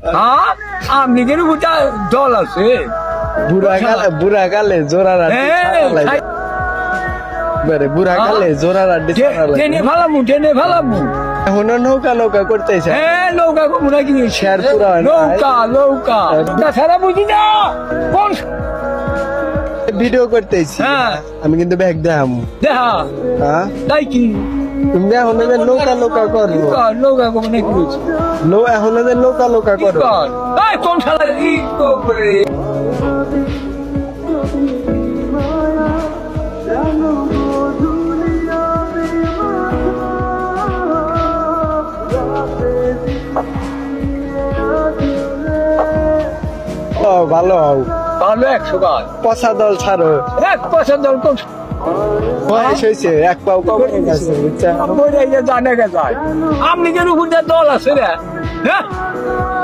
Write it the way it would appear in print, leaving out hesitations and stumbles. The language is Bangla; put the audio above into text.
হ্যাঁ আপনি কেন বুঝা দল আছে বুড়া কালে জোরারা বুড়া কালে জোরারা টেনে ফেলামু এখন নৌকা নৌকা করতেছে হ্যাঁ নৌকা ঘুমনা কি শেয়ার পুরা নৌকা সারা বুঝি না কোন ভিডিও করতেছি হ্যাঁ আমি কিন্তু ব্যাগ দেখাম দেখা হ্যাঁ তাই কি তুমি এখন নৌকা নৌকা করো নৌকা ঘুমনা কি হয়েছে এখন নৌকা নৌকা করো কোন শালা করে ভালো হও ভালো 100 গাছ পচা দল ছাড়ো এক পয়সা দল কোন বয়স হয়েছে এক পাও কমে গেছে বুঝছেন জানে গে যায় আপনি কেন বুঝা দল আছে রে হ্যাঁ